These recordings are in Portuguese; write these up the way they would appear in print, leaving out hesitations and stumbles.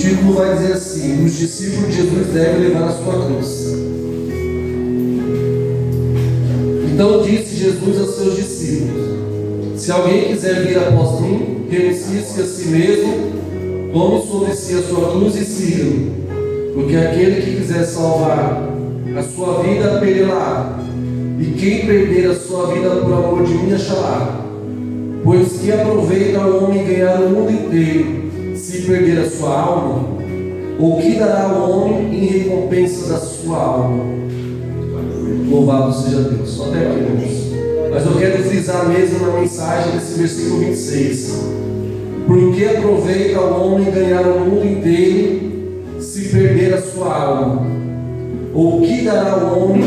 título vai dizer assim: os discípulos de Jesus devem levar a sua cruz. Então disse Jesus aos seus discípulos: se alguém quiser vir após mim, renuncie-se a si mesmo, tome sobre si a sua cruz e siga-me. Porque aquele que quiser salvar a sua vida, perdê-la, e quem perder a sua vida por amor de mim, achará. Pois que aproveita o homem ganhar o mundo inteiro, se perder a sua alma? Ou que dará o homem em recompensa da sua alma? Louvado seja Deus. Só até aqui, irmãos. Mas eu quero frisar mesmo na mensagem desse versículo 26. Porque aproveita o homem ganhar o mundo inteiro, se perder a sua alma? Ou que dará o homem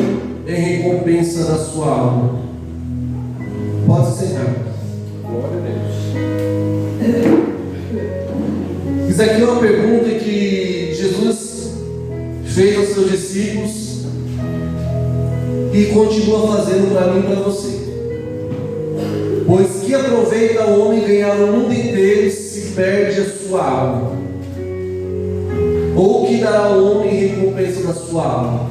em recompensa da sua alma? Pode sentar. Glória a Deus. Isso aqui é uma pergunta que Jesus fez aos seus discípulos e continua fazendo para mim e para você. Pois que aproveita o homem ganhar o mundo inteiro se perde a sua alma? Ou que dará o homem em recompensa da sua alma?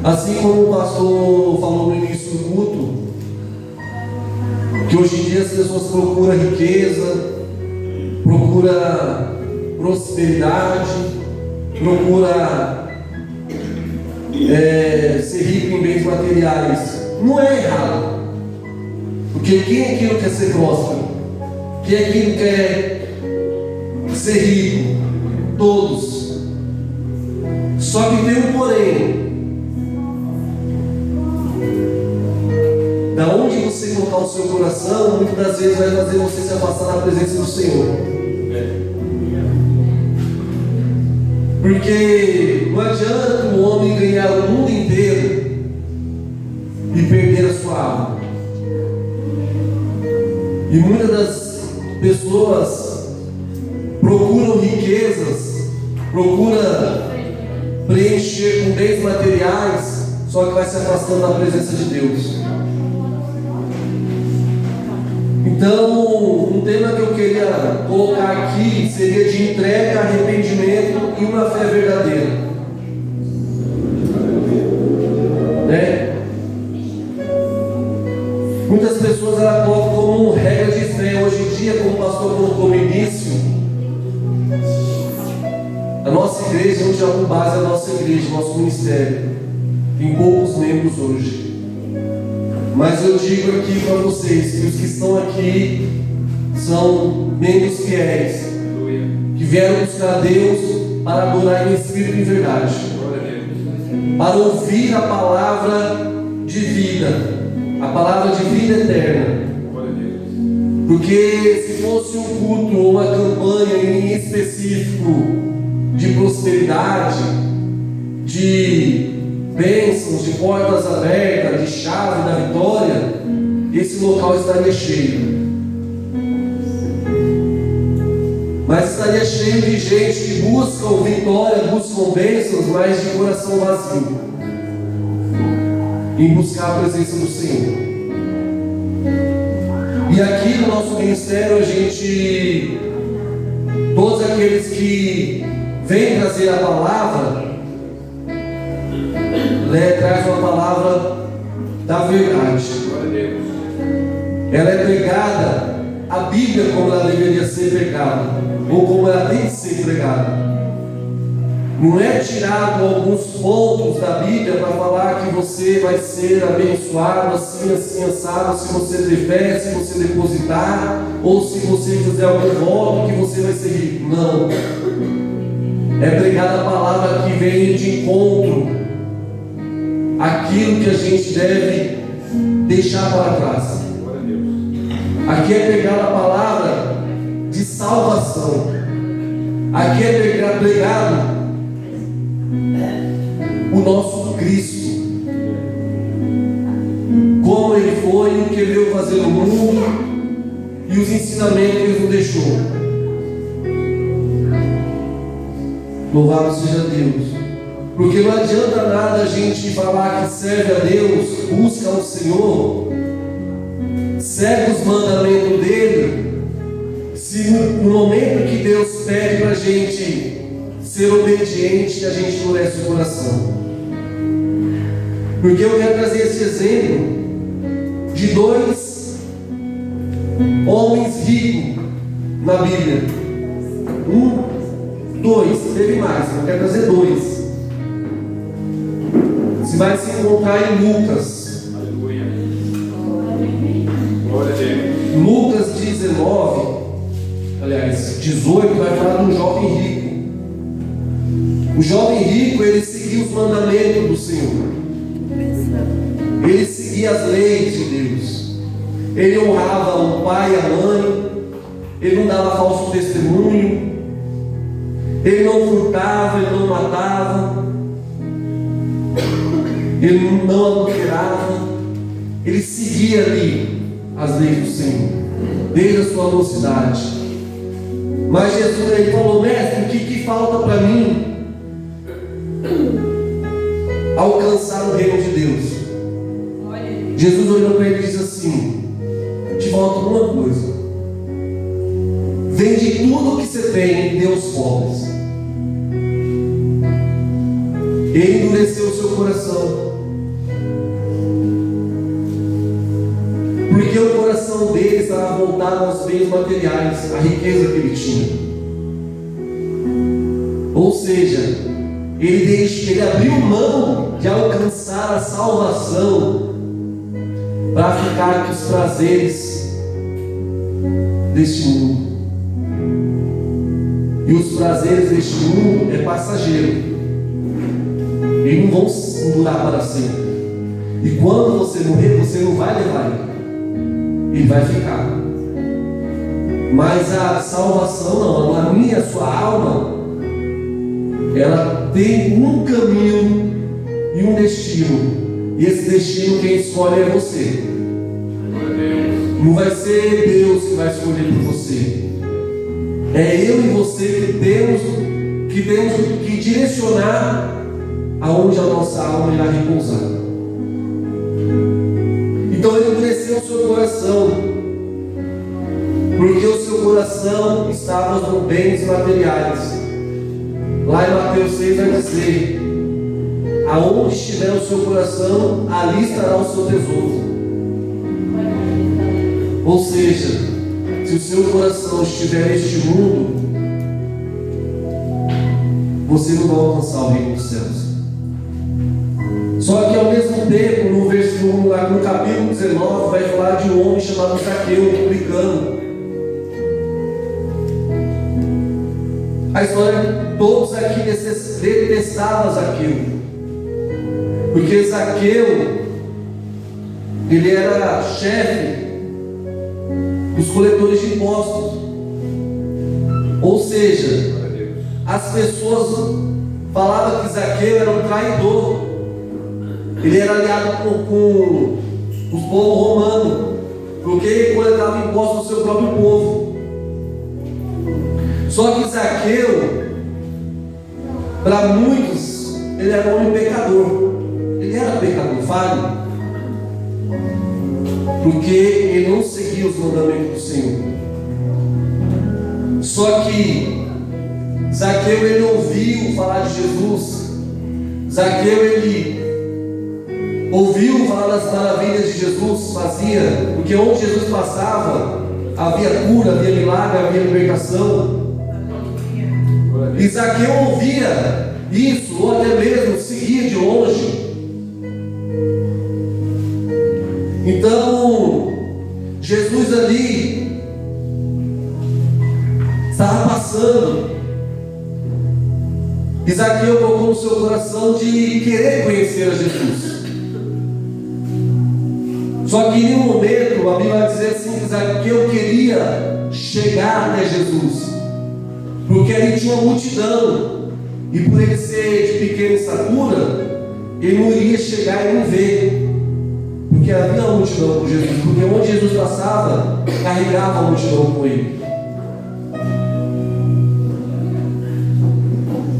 Assim como o pastor falou no início do culto, que hoje em dia as pessoas procuram riqueza, procura prosperidade, procura ser rico em bens materiais. Não é errado, porque quem aqui não quer ser próspero? Quem aqui não quer ser rico? Todos. Só que tem um porém. Da onde você colocar o seu coração, muitas das vezes vai fazer você se afastar da presença do Senhor. Porque não adianta o homem ganhar o mundo inteiro e perder a sua alma. E muitas das pessoas procuram riquezas, procuram preencher com bens materiais, só que vai se afastando da presença de Deus. Então, um tema que eu queria colocar aqui seria de entrega, arrependimento e uma fé verdadeira. Né? Muitas pessoas elas colocam como regra de fé. Hoje em dia, como o pastor colocou no início, a nossa igreja, onde é a base da nossa igreja, nosso ministério, tem poucos membros hoje. Mas eu digo aqui para vocês que os que estão aqui são membros fiéis, que vieram buscar Deus para adorar em espírito e em verdade, para ouvir a palavra de vida, a palavra de vida eterna. Porque se fosse um culto ou uma campanha em específico de prosperidade, de bênçãos, de portas abertas, de chave da vitória, esse local estaria cheio. Mas estaria cheio de gente que buscam vitória, buscam bênçãos, mas de coração vazio, em buscar a presença do Senhor. E aqui no nosso ministério, a gente, todos aqueles que vêm trazer a palavra, traz uma palavra da verdade. Ela é pregada, a Bíblia como ela deveria ser pregada, ou como ela tem que ser pregada. Não é tirado alguns pontos da Bíblia para falar que você vai ser abençoado assim, assim, assado, se você ter fé, se você depositar, ou se você fizer algum voto que você vai ser rico. Não. É pregada a palavra que vem de encontro aquilo que a gente deve deixar para trás. Aqui é pegar a palavra de salvação. Aqui é pregado o nosso Cristo, como Ele foi, o que Ele veio fazer no mundo e os ensinamentos que Ele nos deixou. Louvado seja Deus. Porque não adianta nada a gente falar que serve a Deus, busca o Senhor, segue os mandamentos dele, se se no momento que Deus pede para a gente ser obediente, a gente endurece o coração. Porque eu quero trazer esse exemplo de 2 homens ricos na Bíblia. 2, teve mais, eu quero trazer 2. Você vai se encontrar em Lucas. Aleluia. Glória a Deus. Lucas 19, aliás, 18, vai falar de um jovem rico. O jovem rico, ele seguia os mandamentos do Senhor. Ele seguia as leis de Deus. Ele honrava o pai e a mãe. Ele não dava falso testemunho. Ele não furtava, ele não matava. Ele não adulterava. Ele seguia ali as leis do Senhor, desde a sua mocidade. Mas Jesus ele falou: mestre, o que falta para mim alcançar o reino de Deus? Jesus olhou para ele e disse assim: te falta uma coisa. Vende tudo o que você tem e dê aos pobres. Ele endureceu o seu coração, porque o coração dele estava voltado aos bens materiais, à riqueza que ele tinha. Ou seja, ele abriu mão de alcançar a salvação para ficar com os prazeres deste mundo. E os prazeres deste mundo é passageiro. Eles não vão durar para sempre. E quando você morrer, você não vai levar ele. Ele vai ficar. Mas a salvação não. A minha, a sua alma, ela tem um caminho e um destino. E esse destino quem escolhe é você. Não vai ser Deus que vai escolher por você. É eu e você que temos que direcionar aonde a nossa alma irá repousar. Então ele endureceu o seu coração, porque o seu coração estava nos bens materiais. Lá em Mateus 6 vai dizer: aonde estiver o seu coração, ali estará o seu tesouro. Ou seja, se o seu coração estiver neste mundo, você não vai alcançar o reino dos céus. Só que ao mesmo tempo, no capítulo 19, vai falar de um homem chamado Zaqueu, um publicano. A história, todos aqui detestavam Zaqueu, porque Zaqueu, ele era chefe dos coletores de impostos. Ou seja, as pessoas falavam que Zaqueu era um traidor. Ele era aliado com os povos romanos, porque ele coletava impostos do seu próprio povo. Só que Zaqueu, para muitos, ele era um homem pecador. Ele era pecador, falho, porque ele não seguia os mandamentos do Senhor. Só que Zaqueu, ele ouviu falar de Jesus. Zaqueu, ele ouviu falar das maravilhas de Jesus fazia, porque onde Jesus passava havia cura, havia milagre, havia libertação. E Zaqueu ouvia isso, ou até mesmo seguia de longe. Então Jesus ali estava passando, e Zaqueu colocou no seu coração de querer conhecer a Jesus. Só que em um momento, a Bíblia vai dizer assim, que Zaqueu queria chegar até Jesus, porque ali tinha uma multidão, e por ele ser de pequena estatura, ele não iria chegar e não ver, porque havia uma multidão com Jesus, porque onde Jesus passava, carregava a multidão com ele.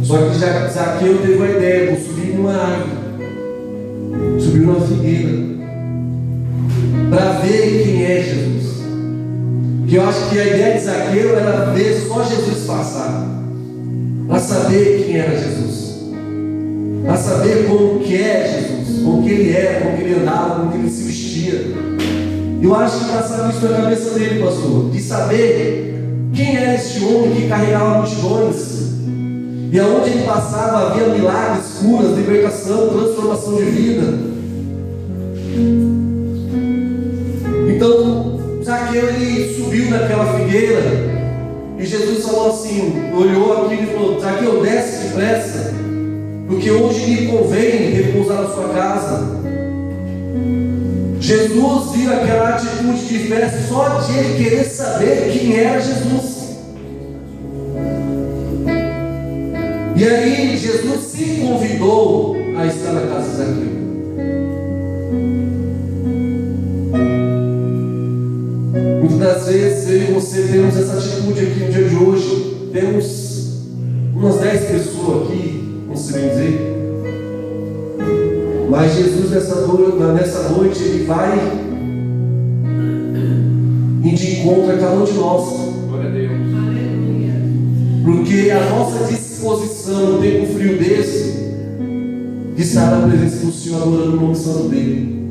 Só que Zaqueu teve uma ideia: vou subir numa árvore, subir numa figueira, para ver quem é Jesus. Que eu acho que a ideia de Zaqueu era ver só Jesus passar, para saber quem era Jesus, para saber como que é Jesus, como que ele era, como que ele andava, como que ele se vestia. Eu acho que passava isso na cabeça dele, pastor, de saber quem era este homem que carregava multidões, e aonde ele passava havia milagres, curas, libertação, transformação de vida. Então Zaqueu, ele subiu naquela figueira, e Jesus falou assim, olhou aqui e falou: Zaqueu, desce depressa, porque hoje me convém repousar na sua casa. Jesus viu aquela atitude de fé só de ele querer saber quem era Jesus. E aí Jesus se convidou a estar na casa de Zaqueu. Muitas das vezes eu e você temos essa atitude aqui no dia de hoje. Temos umas 10 pessoas aqui, não sei bem dizer. Mas Jesus nessa noite ele vai e de encontro a cada um de nós. Glória a Deus. Porque a nossa disposição no tempo frio desse de estar na presença do Senhor adorando o nome santo dele.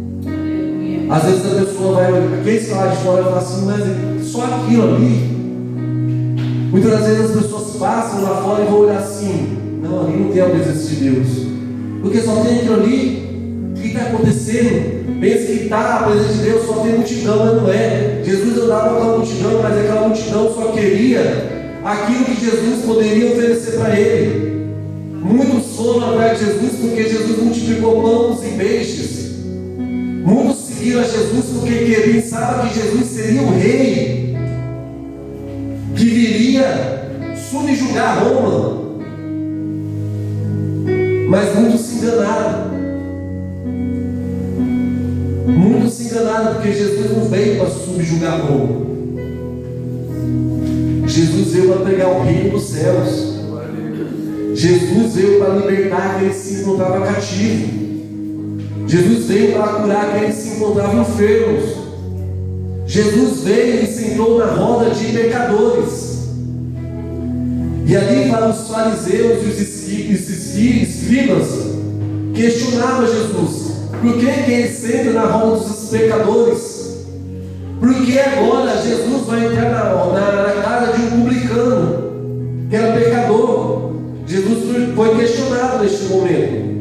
Às vezes a pessoa vai, quem está lá de fora, fala assim, mas só aquilo ali. Muitas das vezes as pessoas passam lá fora e vão olhar assim, não, ali não tem a presença de Deus, porque só tem aquilo ali. O que está acontecendo? Pensa que está a presença de Deus, só tem multidão, mas não é. Jesus andava com aquela multidão, mas aquela multidão só queria aquilo que Jesus poderia oferecer para ele. Muitos foram atrás de Jesus porque Jesus multiplicou pães e peixes. Muitos seguiram a Jesus porque pensavam que Jesus seria o rei que viria subjugar Roma. Mas muitos se enganaram. Muitos se enganaram porque Jesus não veio para subjugar Roma. Jesus veio para pregar o reino dos céus. Jesus veio para libertar aqueles que se encontravam cativos. Jesus veio para curar aqueles que se encontravam enfermos. Jesus veio e sentou na roda de pecadores. E ali para os fariseus e os escribas questionavam Jesus: por que ele senta na roda dos pecadores? Porque agora Jesus vai entrar na casa de um publicano, que era pecador. Jesus foi questionado neste momento.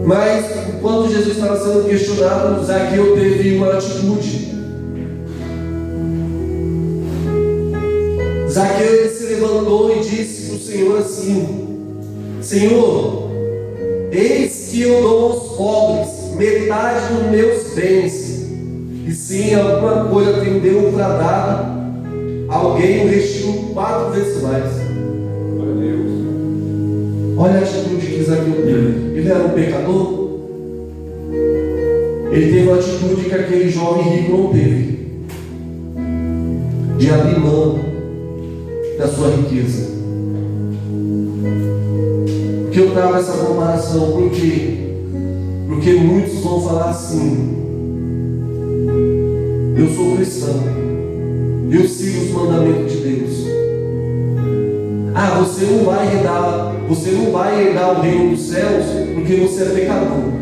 Mas enquanto Jesus estava sendo questionado, Zaqueu teve uma atitude. Zaqueu ele se levantou e disse para o Senhor assim: Senhor, eis que eu dou aos pobres metade dos meus bens, e se alguma coisa tem Deus para dar, alguém o restitui 4 vezes mais. Glória a Deus. Olha a atitude que Zaqueu teve. Ele era um pecador. Ele teve uma atitude que aquele jovem rico não teve, de abrir mão da sua riqueza. Porque eu trago essa comparação, por quê? Porque muitos vão falar assim: eu sou cristão, eu sigo os mandamentos de Deus. Ah, você não vai herdar o reino dos céus porque você é pecador.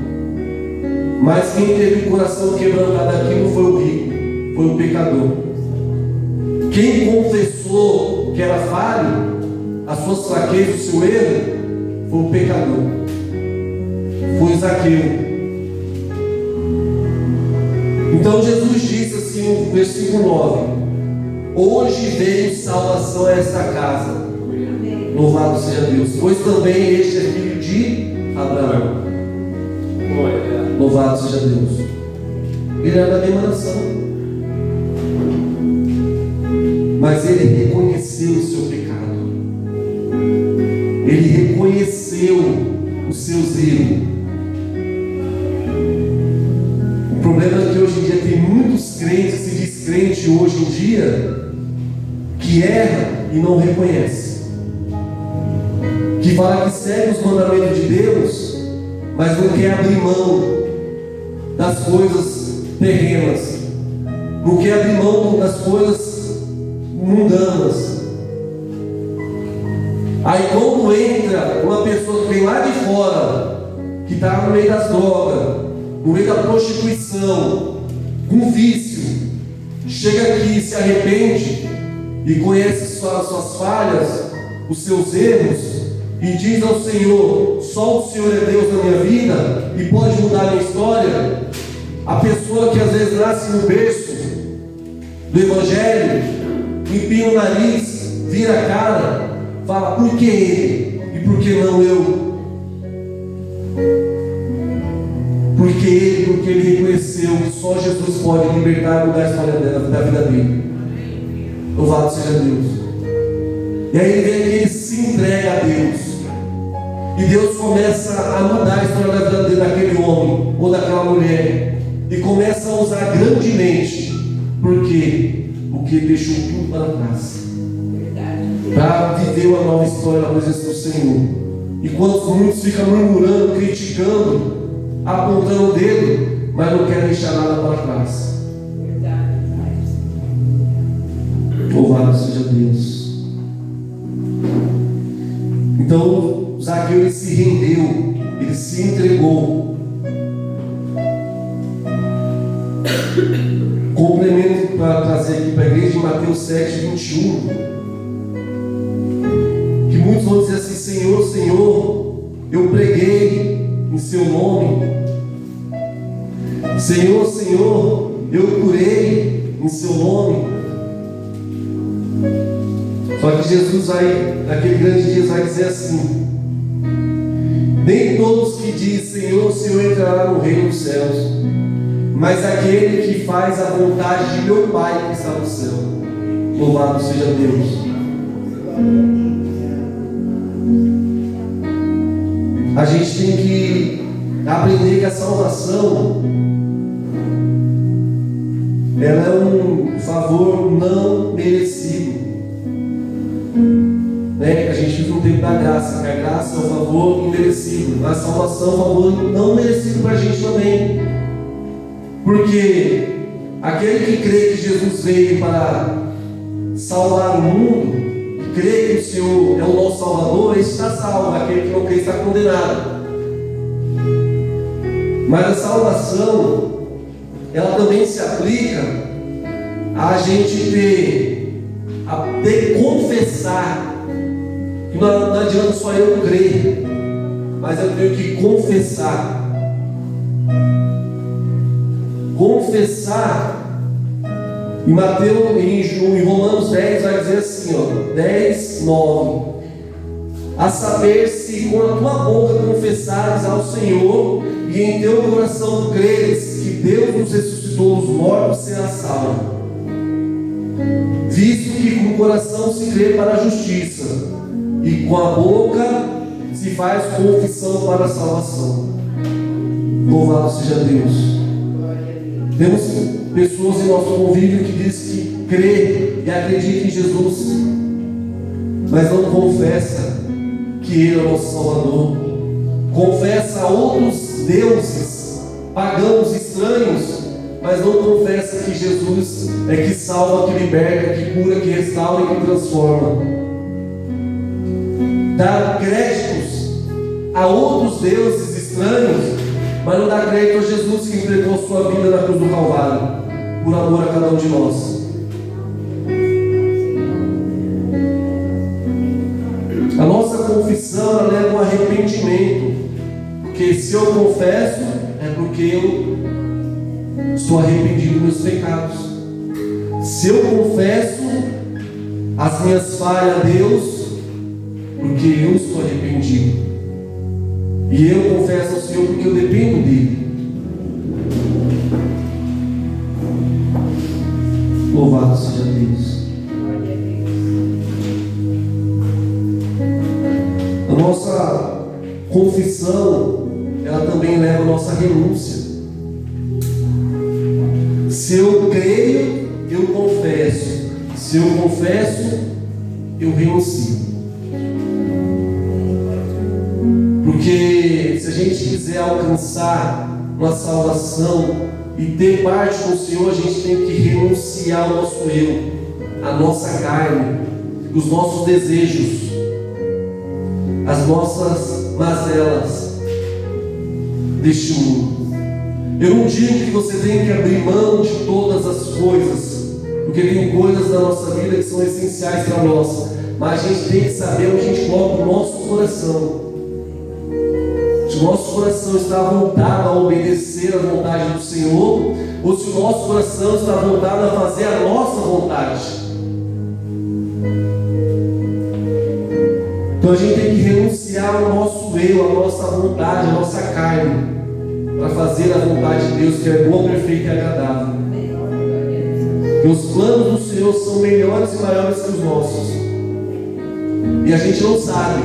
Mas quem teve o coração quebrantado aqui não foi o rico, foi o pecador. Quem confessou que era falho, as suas fraquezas, o seu erro, foi o pecador, foi Zaqueu. Então Jesus disse assim no versículo 9: hoje veio salvação a esta casa, louvado seja Deus, pois também este é filho de Abraão. Louvado seja Deus. Ele era da mesma nação, mas ele reconheceu o seu pecado, ele reconheceu os seus erros. O problema é que hoje em dia tem muitos crentes, se diz crente hoje em dia, que erra e não reconhece, que fala que segue os mandamentos de Deus, mas não quer abrir mão das coisas terrenas, não quer abrir mão das coisas mundanas. Aí quando entra uma pessoa que vem lá de fora, que está no meio das drogas, no meio da prostituição, com vício, chega aqui, se arrepende e conhece suas falhas, os seus erros, e diz ao Senhor: só o Senhor é Deus na minha vida e pode mudar a minha história. A pessoa que às vezes nasce no berço do Evangelho, empina o nariz, vira a cara, fala: por que ele? E por que não eu? Porque ele reconheceu que só Jesus pode libertar e mudar a história da vida dele. Louvado seja Deus. E aí ele vem que ele se entrega a Deus. E Deus começa a mudar a história da vida dele, daquele homem ou daquela mulher. E começa a usar grandemente. Por quê? Porque ele deixou tudo para trás. Para viver uma nova história na presença do Senhor. Enquanto muitos ficam murmurando, criticando, apontando o dedo, mas não querem deixar nada para trás. Louvado seja Deus. Então Zaqueu, ele se rendeu, ele se entregou. Complemento para trazer aqui para a igreja em Mateus 7:21, que muitos vão dizer assim: Senhor, Senhor, eu preguei em seu nome. Senhor, Senhor, eu curei em seu nome. Só que Jesus vai, naquele grande dia, vai dizer assim: nem todos que dizem Senhor, Senhor entrará no reino dos céus, mas aquele que faz a vontade de meu Pai que está no céu. Louvado seja Deus. A gente tem que aprender que a salvação, ela é um favor não merecido. A gente vive um tempo da graça, que a graça é um favor imerecido, a salvação é um favor não merecido para a gente também. Porque aquele que crê que Jesus veio para salvar o mundo, que crê que o Senhor é o nosso Salvador, ele está salvo. Aquele que não crê está condenado. Mas a salvação, ela também se aplica a gente ter que confessar. Que não adianta só eu crer, mas eu tenho que confessar. Confessar. Em Mateus, em Romanos 10 vai dizer assim, 10:9. A saber, se com a tua boca confessares ao Senhor e em teu coração creres que Deus nos ressuscitou dos mortos, serás salvo. Visto que com o coração se crê para a justiça e com a boca se faz confissão para a salvação. Louvado seja Deus. Temos pessoas em nosso convívio que dizem que crê e acredita em Jesus, mas não confessa que Ele é o nosso Salvador. Confessa outros deuses, pagãos, estranhos, mas não confessa que Jesus é que salva, que liberta, que cura, que restaura e que transforma. Dá créditos a outros deuses estranhos, mas não dá crédito a Jesus que entregou sua vida na cruz do Calvário, por amor a cada um de nós. A nossa confissão, ela leva ao arrependimento, porque se eu confesso, é porque eu estou arrependido dos meus pecados. Se eu confesso as minhas falhas a Deus, porque eu estou arrependido. E eu confesso ao Senhor porque eu dependo dEle. Louvado seja Deus. A nossa confissão, ela também leva a nossa renúncia. Se eu creio, eu confesso. Se eu confesso, eu renuncio. Porque se a gente quiser alcançar uma salvação e ter parte com o Senhor, a gente tem que renunciar ao nosso eu, a nossa carne, os nossos desejos, as nossas mazelas deste mundo. Eu não digo que você tem que abrir mão de todas as coisas, porque tem coisas da nossa vida que são essenciais para nós, mas a gente tem que saber onde a gente coloca o nosso coração. Se o nosso coração está voltado a obedecer à vontade do Senhor, ou se o nosso coração está voltado a fazer a nossa vontade. Então a gente tem que renunciar ao nosso eu, à nossa vontade, à nossa carne, para fazer a vontade de Deus, que é boa, perfeita e agradável. E os planos do Senhor são melhores e maiores que os nossos. E a gente não sabe,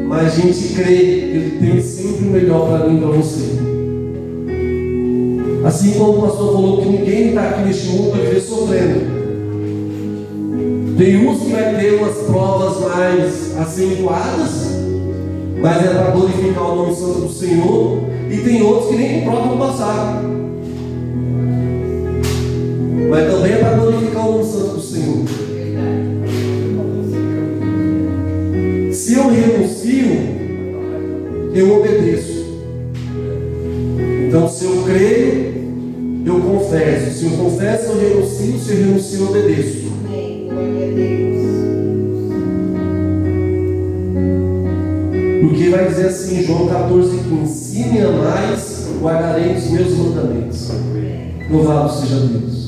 mas a gente crê que Ele tem sempre o melhor para mim e para você. Assim como o pastor falou que ninguém está aqui neste mundo para viver sofrendo. Tem uns que vai ter umas provas mais acentuadas, mas é para glorificar o nome santo do Senhor. E tem outros que nem com prova vão passar, mas também é para glorificar o nome santo do Senhor. Se eu renuncio, eu obedeço. Então, se eu creio, eu confesso. Se eu confesso, eu renuncio. Se eu renuncio, eu obedeço. Porque vai dizer assim, João 14,15: se me amais, guardarei os meus mandamentos. Louvado seja Deus.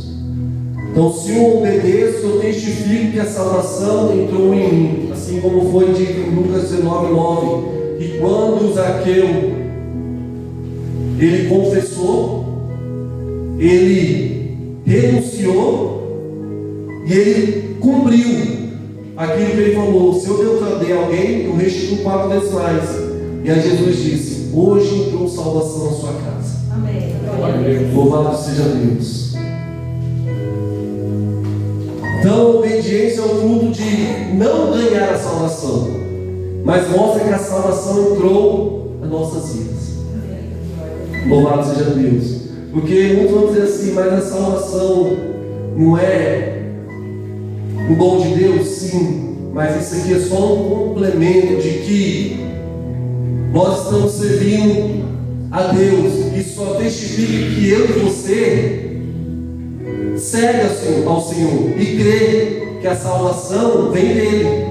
Então, se eu obedeço, eu testifico que a salvação entrou em mim. Assim como foi dito em Lucas 19:9, que quando Zaqueu ele confessou, ele renunciou e ele cumpriu aquilo que ele falou. Se eu defraudei alguém, eu restituo 4 vezes mais. E aí Jesus disse: hoje entrou salvação na sua casa. Amém. Louvado seja Deus. Então, a obediência é o fruto de não ganhar a salvação, mas mostra que a salvação entrou nas nossas vidas. Louvado seja Deus. Porque muitos vão dizer assim: mas a salvação não é o dom de Deus? Sim, mas isso aqui é só um complemento de que nós estamos servindo a Deus. Isso só testifica que eu e você segue ao Senhor e crê que a salvação vem dele.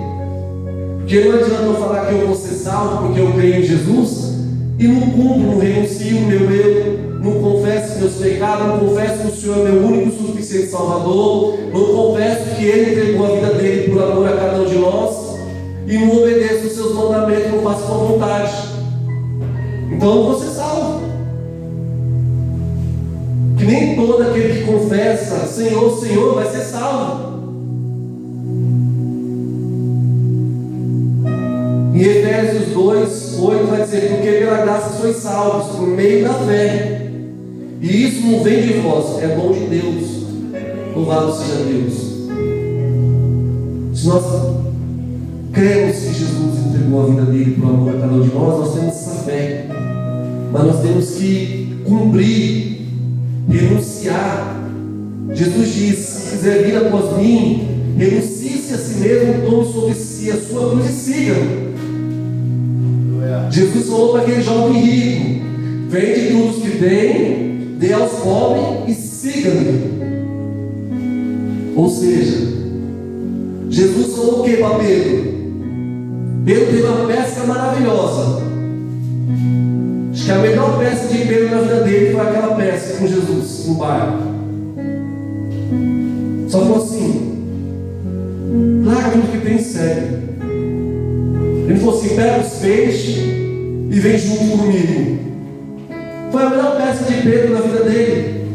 Porque não adianta eu falar que eu vou ser salvo porque eu creio em Jesus e não cumpro, não renuncio o meu eu, não confesso meus pecados, não confesso que o Senhor é meu único e suficiente Salvador, não confesso que Ele entregou a vida dele por amor a cada um de nós e não obedeço os seus mandamentos, não faço a sua vontade. Então eu não vou ser salvo. Que nem todo aquele que confessa Senhor, Senhor vai ser salvo. Em Efésios 2:8 vai dizer: porque pela graça sois salvos por meio da fé, e isso não vem de vós, é dom de Deus. Louvado seja Deus. Se nós cremos que Jesus entregou a vida dele por amor a cada um de nós temos essa fé, mas nós temos que cumprir, renunciar. Jesus diz: se quiser vir após mim, renuncie-se a si mesmo, tome sobre si a sua cruz e siga-me. Jesus falou para aquele jovem rico: vende tudo que tem, dê aos pobres e siga-me. Ou seja, Jesus falou o que para Pedro? Pedro teve uma pesca maravilhosa. Acho que a melhor pesca de Pedro na vida dele foi aquela pesca com Jesus no barco. Só falou assim: larga tudo que tem e segue. Ele falou assim: pega os peixes e vem junto comigo. Foi a melhor peça de Pedro na vida dele.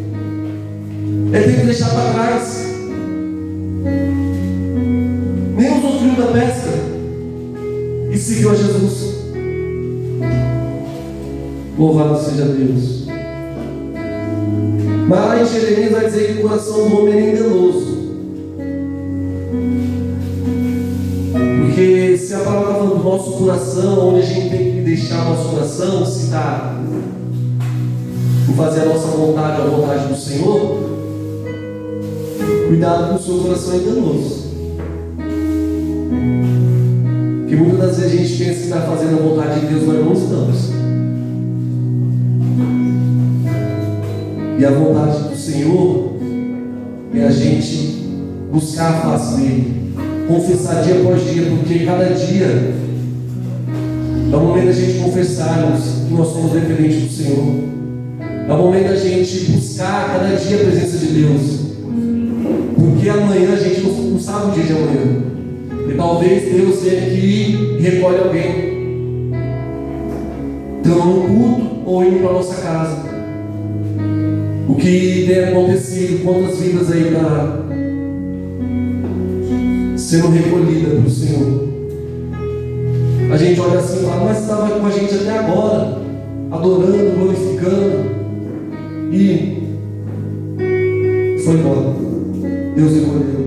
Ele tem que deixar para trás. Nem usufruiu da pesca e seguiu a Jesus. Louvado seja Deus. Mas lá em Jeremias vai dizer que o coração do homem é enganoso. Porque se a palavra está falando do nosso coração, onde a gente tem que deixar o nosso coração, se está fazer a nossa vontade, a vontade do Senhor, cuidado com o seu coração enganoso. Porque muitas das vezes a gente pensa que está fazendo a vontade de Deus, mas não estamos. E a vontade do Senhor é a gente buscar a face dele, confessar dia após dia, porque cada dia é o momento da gente confessarmos que nós somos dependentes do Senhor. É o momento da gente buscar cada dia a presença de Deus, porque amanhã a gente não sabe o dia de amanhã. E talvez Deus tenha que ir e recolhe alguém, então no culto ou indo para a nossa casa. O que tem acontecido, quantas vidas aí está sendo recolhida pelo Senhor. A gente olha assim e fala, mas estava com a gente até agora, adorando, glorificando, e foi embora. Deus recolheu.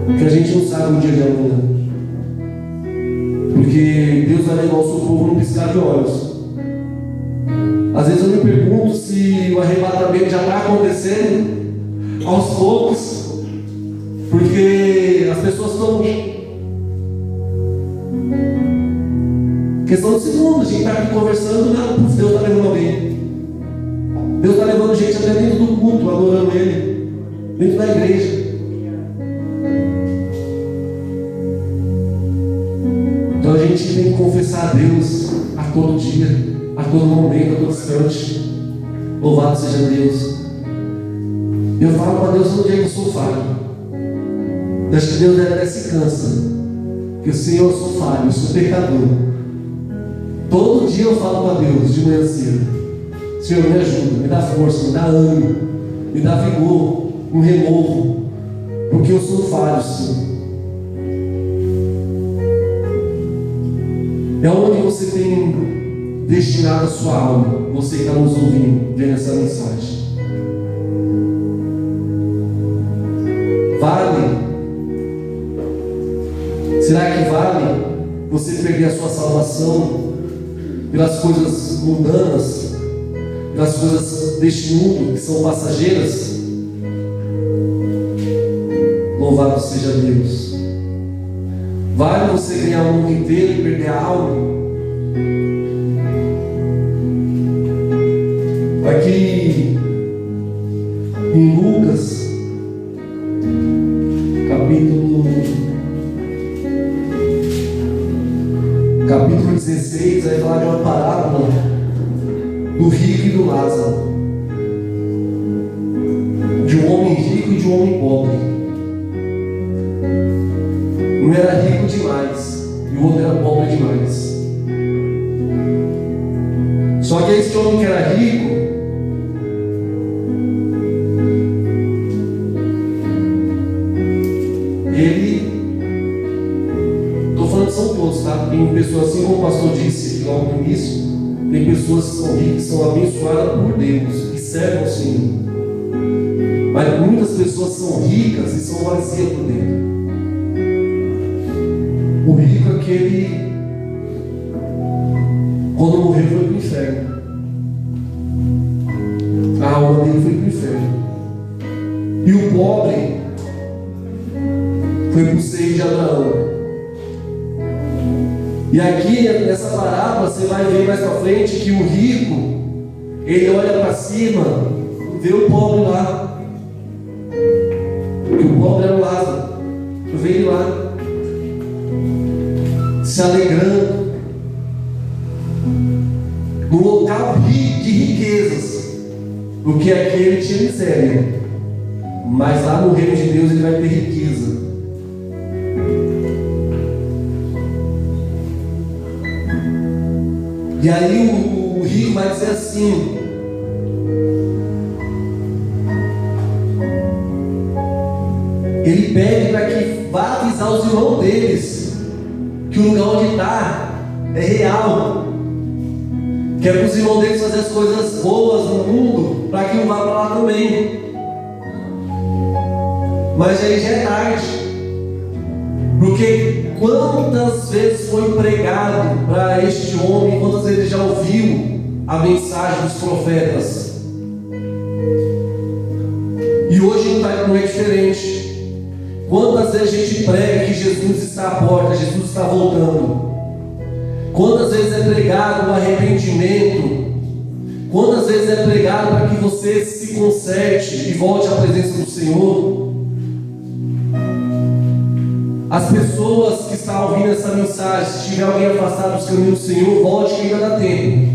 Porque a gente não sabe o dia de amanhã. Porque Deus vai levar o seu povo num piscar de olhos. Às vezes eu me pergunto se o arrebatamento já está acontecendo aos poucos, porque as pessoas estão. Questão de segundo, a gente está aqui conversando, né? Deus está levando alguém. Deus está levando gente até dentro do culto, adorando Ele, dentro da igreja. Então a gente tem que confessar a Deus a todo dia, a todo momento, a todo instante. Louvado seja Deus. Eu falo para Deus todo dia que eu sou falho. Eu acho que Deus até se cansa, que o Senhor, eu sou falho, eu sou pecador. Todo dia eu falo para Deus de manhã cedo: Senhor, me ajuda, me dá força, me dá ânimo, me dá vigor, um renovo, porque eu sou falho, Senhor. É onde você tem destinado a sua alma, você que está nos ouvindo, vendo essa mensagem. Vale? Será que vale você perder a sua salvação pelas coisas mundanas, pelas coisas deste mundo que são passageiras? Louvado seja Deus. Vale você ganhar o mundo inteiro e perder a alma? Aqui em Lucas, capítulo 16, vai falar de uma parábola do rico e do Lázaro, de um homem rico e de um homem pobre. Um era rico demais e o outro era pobre demais. Só que esse homem que era rico, ele, estou falando que são todos, tá? Tem pessoas, assim como o pastor disse logo no início, tem pessoas que são ricas, que são abençoadas por Deus, que servem ao Senhor. Mas muitas pessoas são ricas e são vazias por dentro. O rico é aquele, quando morreu, foi para o inferno. A alma dele foi para o inferno. E o pobre foi para o seio de Abraão. E aqui, nessa parábola, você vai ver mais para frente que o rico, ele olha para cima, vê o pobre lá. E o pobre era o Lázaro. Veio lá, se alegrando, no local de riquezas, porque aqui ele tinha miséria, mas lá no reino de Deus ele vai ter riqueza. E aí o rico vai dizer assim: ele pede para que vá avisar os irmãos deles que o lugar onde está é real, que é para os irmãos deles fazer as coisas boas no mundo, para que um vá para lá também. Mas aí já é tarde, porque quantas vezes foi pregado para este homem, quantas vezes ele já ouviu a mensagem dos profetas. E hoje não é diferente. Quantas vezes a gente prega que Jesus está à porta, Jesus está voltando? Quantas vezes é pregado o arrependimento? Quantas vezes é pregado para que você se conserte e volte à presença do Senhor? As pessoas que estão ouvindo essa mensagem, se tiver alguém afastado dos caminhos do Senhor, volte que ainda dá tempo.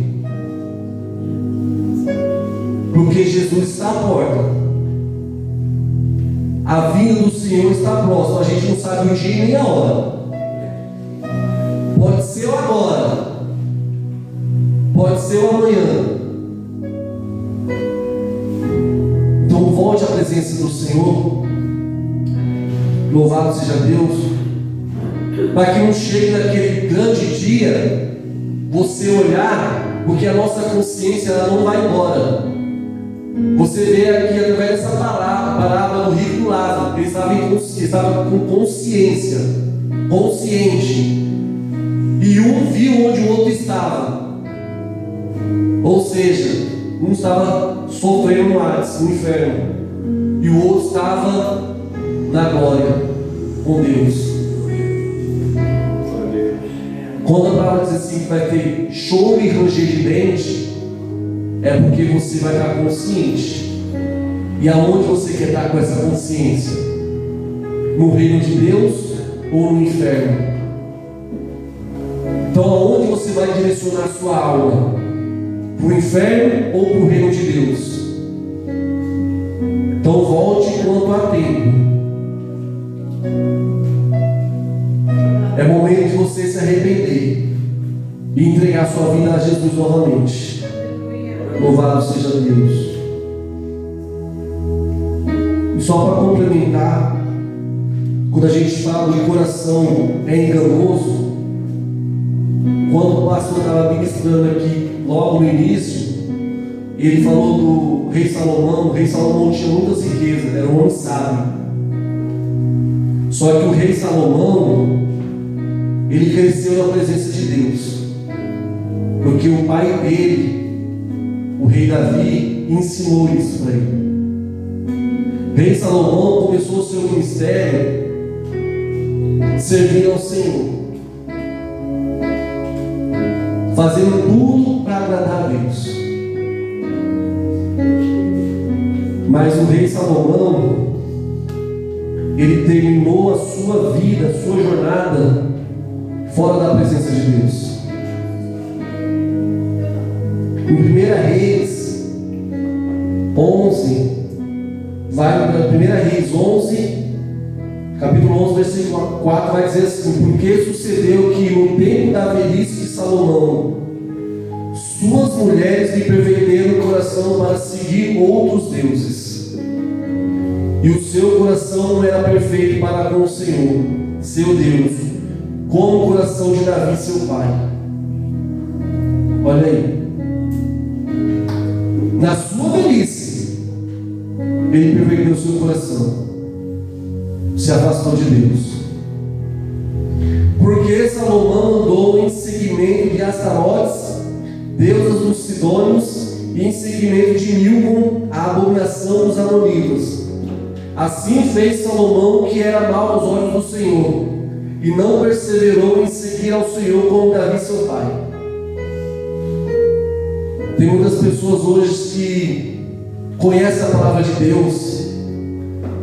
Porque Jesus está à porta. A vinda do Senhor está próxima. A gente não sabe o dia nem a hora. Pode ser o agora, pode ser o amanhã. Então volte à presença do Senhor. Louvado seja Deus. Para que não chegue naquele grande dia você olhar, porque a nossa consciência ela não vai embora. Você vê aqui através dessa parábola do rico e do Lázaro. Ele estava com consciência, consciente. E um viu onde o outro estava. Ou seja, um estava sofrendo no Hades, no inferno, e o outro estava na glória com Deus. Quando a palavra diz assim que vai ter choro e ranger de dente, é porque você vai estar consciente. E aonde você quer estar com essa consciência? No reino de Deus ou no inferno? Então aonde você vai direcionar a sua alma? Para o inferno ou para o reino de Deus? Então volte enquanto há tempo. É momento de você se arrepender e entregar sua vida a Jesus novamente. Louvado seja Deus. E só para complementar, quando a gente fala que o coração é enganoso, quando o pastor estava ministrando aqui logo no início, ele falou do rei Salomão. O rei Salomão tinha muitas riquezas, era um homem sábio. Só que o rei Salomão, ele cresceu na presença de Deus, porque o pai dele, o rei Davi, ensinou isso para ele. O rei Salomão começou o seu ministério servindo ao Senhor, fazendo tudo para agradar a Deus. Mas o rei Salomão, ele terminou a sua vida, a sua jornada fora da presença de Deus. Em 1 Reis 11, vai para 1 Reis 11, capítulo 11, versículo 4, vai dizer assim: porque sucedeu que no tempo da velhice de Salomão, suas mulheres lhe perverteram o coração para seguir outros deuses, e o seu coração não era perfeito para com o Senhor, seu Deus, como o coração de Davi, seu pai. Olha aí. Na sua velhice, ele perverteu o seu coração, se afastou de Deus. Porque Salomão andou em seguimento de Astarotes, deusas dos Sidônios, e em seguimento de Milcom, a abominação dos Amonitas. Assim fez Salomão, que era mau aos olhos do Senhor, e não perseverou em seguir ao Senhor como Davi seu pai. Tem muitas pessoas hoje que conhecem a palavra de Deus.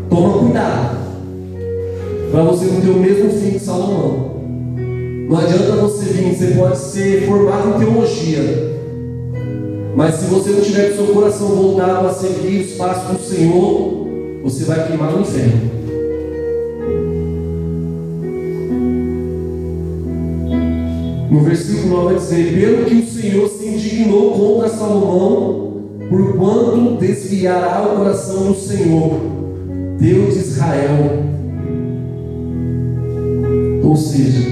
Toma cuidado, para você não ter o mesmo fim que Salomão. Não adianta você vir, você pode ser formado em teologia, mas se você não tiver com seu coração voltado a seguir os passos do Senhor, você vai queimar no inferno. No versículo 9 vai dizer: pelo que o Senhor se indignou contra Salomão, porquanto desviará o coração do Senhor, Deus de Israel. Ou seja,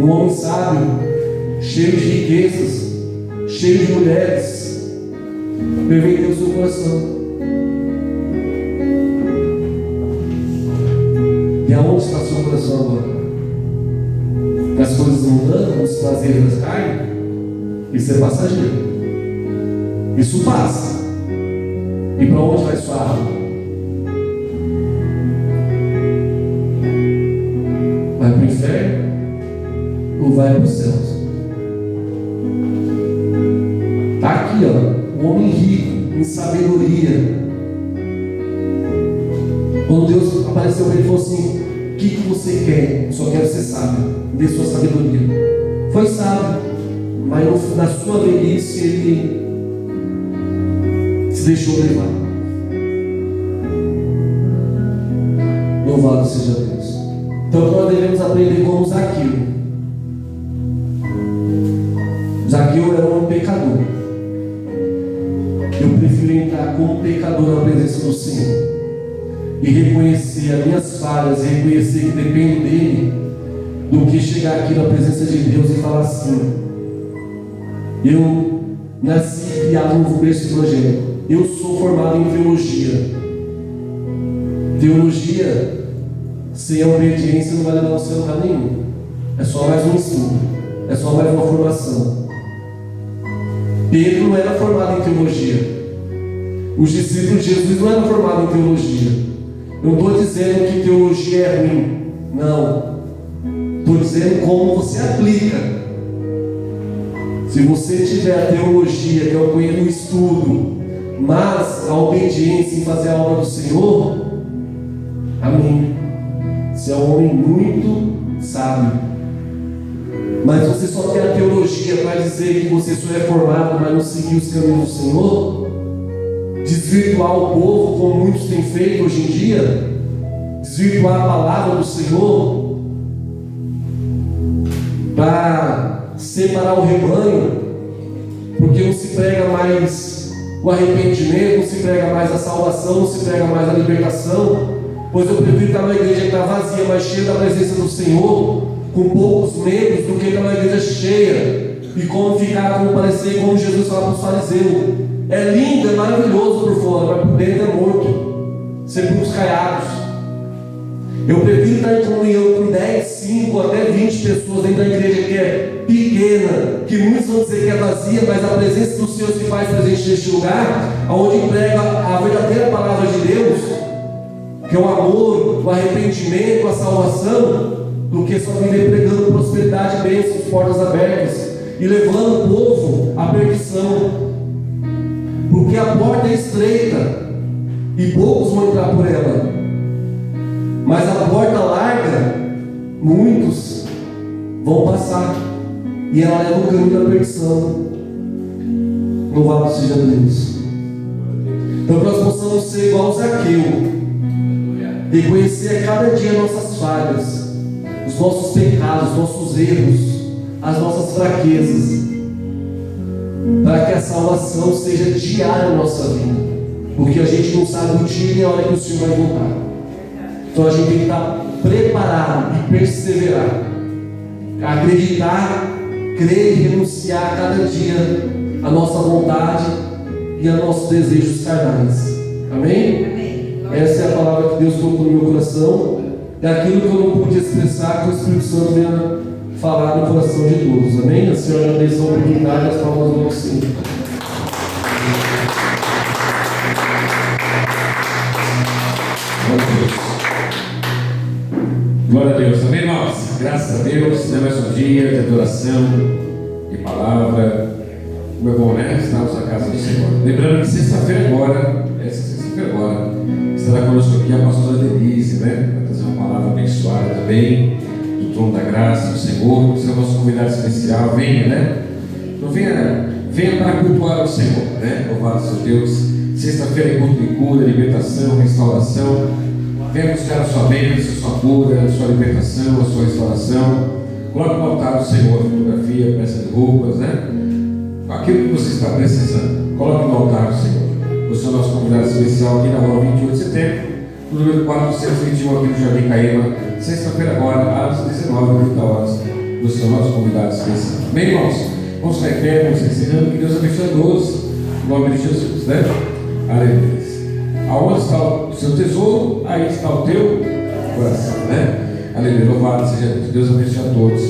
um homem sábio, cheio de riquezas, cheio de mulheres, perverteu o seu coração. E aonde está o seu coração agora? Nas coisas mundanas, nos prazeres da carne? Isso é passageiro. Isso passa. E para onde vai sua alma? Vai para o inferno ou vai para os céus? Está aqui, ó, um homem rico em sabedoria. Quando Deus apareceu para ele e falou assim: o que você quer? Eu só quero ser sábio. Dê sua sabedoria. Foi sábio, mas na sua velhice ele se deixou levar. Louvado seja Deus. Então nós devemos aprender como Zaqueu. Zaqueu era um pecador. Eu prefiro entrar como pecador na presença do Senhor e reconhecer as minhas falhas e reconhecer que dependo dele, do que chegar aqui na presença de Deus e falar assim: eu nasci e criado no berço evangélico, eu sou formado em teologia. Teologia sem a obediência não vai levar você a lugar nenhum. É só mais um estudo, é só mais uma formação. Pedro não era formado em teologia. Os discípulos de Jesus não eram formados em teologia. Eu não estou dizendo que teologia é ruim. Não. Estou dizendo como você aplica. Se você tiver a teologia, que é o estudo, mas a obediência em fazer a obra do Senhor, amém. Você é um homem muito sábio. Mas você só tem a teologia para dizer que você só é formado, mas não seguir os caminhos do Senhor, desvirtuar o povo, como muitos têm feito hoje em dia, desvirtuar a palavra do Senhor, para separar o rebanho, porque não se prega mais o arrependimento, não se prega mais a salvação, não se prega mais a libertação. Pois eu prefiro estar numa igreja que está vazia, mas cheia da presença do Senhor, com poucos membros, do que estar numa igreja cheia e como ficar, como parecer, como Jesus fala para os fariseus: é lindo, é maravilhoso por fora, mas por dentro é morto, sepulcros caiados. Eu prefiro estar em comunhão com 10, 5 até 20 pessoas dentro da igreja que é pequena, que muitos vão dizer que é vazia, mas a presença do Senhor se faz presente neste lugar, onde prega a verdadeira palavra de Deus, que é o amor, o arrependimento, a salvação, do que só viver pregando prosperidade, bênçãos, portas abertas e levando o povo à perdição. Porque a porta é estreita e poucos vão entrar por ela, mas a porta larga, muitos vão passar e ela leva o caminho da perdição. Louvado seja Deus. Então que nós possamos ser igual Zaqueu, reconhecer a cada dia nossas falhas, os nossos pecados, os nossos erros, as nossas fraquezas, para que a salvação seja diária na nossa vida, porque a gente não sabe o dia e a hora que o Senhor vai voltar. Então a gente tem que estar preparado e perseverar, acreditar, crer e renunciar a cada dia a nossa vontade e a nossos desejos carnais. Amém? Amém. Essa é a palavra que Deus colocou no meu coração. É aquilo que eu não pude expressar, que o Espírito Santo venha falar no coração de todos. Amém? A Senhora agradeça a oportunidade, as palavras do nosso Senhor. Glória a Deus, amém, irmãos? Graças a Deus, mais um dia de adoração, de palavra. Como é bom, né? Estamos na casa do Senhor. Lembrando que sexta-feira agora, estará conosco aqui a pastora Denise, né? Vai trazer uma palavra abençoada também, do trono da graça do Senhor. Você é o nosso convidado especial, venha, né? Então venha para cultuar o Senhor, né? Louvado seja Deus. Sexta-feira é culto de cura, libertação, restauração. Venha buscar a sua bênção, a sua cura, a sua libertação, a sua restauração. Coloque no altar do Senhor a fotografia, peça de roupas, né? Aquilo que você está precisando, coloque no altar do Senhor. Você é o nosso convidado especial aqui na rua 28 de setembro, no número 421 aqui no Jardim Caíba, sexta-feira agora, às 19h30. Você é o nosso convidado especial. Bem, irmãos, vamos ficar em pé, vamos ensinando, que Deus abençoe a todos, em nome de Jesus, né? Aleluia. Aonde está o seu tesouro, aí está o teu coração, né? Aleluia, louvado seja Deus. Deus abençoe a todos,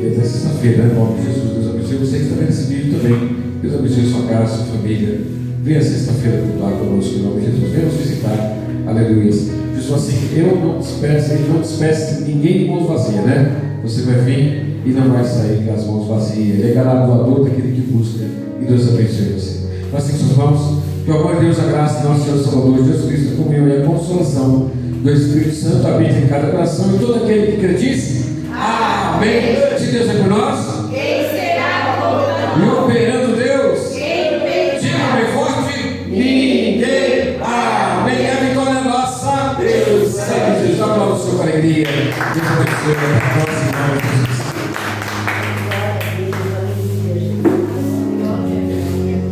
E até sexta-feira, né? Em nome de Jesus. Deus abençoe você que está vendo esse vídeo também. Deus abençoe sua casa, sua família. Venha sexta-feira cultuar conosco em nome de Jesus. Venha nos visitar. Aleluia. Jesus assim, eu não despeço, ele não despeço ninguém de mãos vazias, né? Você vai vir e não vai sair com as mãos vazias. Ele é galardoador daquele que busca. E Deus abençoe você. Nós temos suas mãos. Que o amor de Deus, a graça do nosso Senhor Salvador Jesus Cristo, a comunhão e a consolação do Espírito Santo habite em cada coração e todo aquele que crê diz amém. Se Deus é por nós, Quem será contra nós? e operando Deus, Quem vence? diga bem forte, ninguém. Amém. A vitória é nossa. Deus sabe. Jesus, aplauda o Senhor com alegria. Deus abençoe. Até a próxima.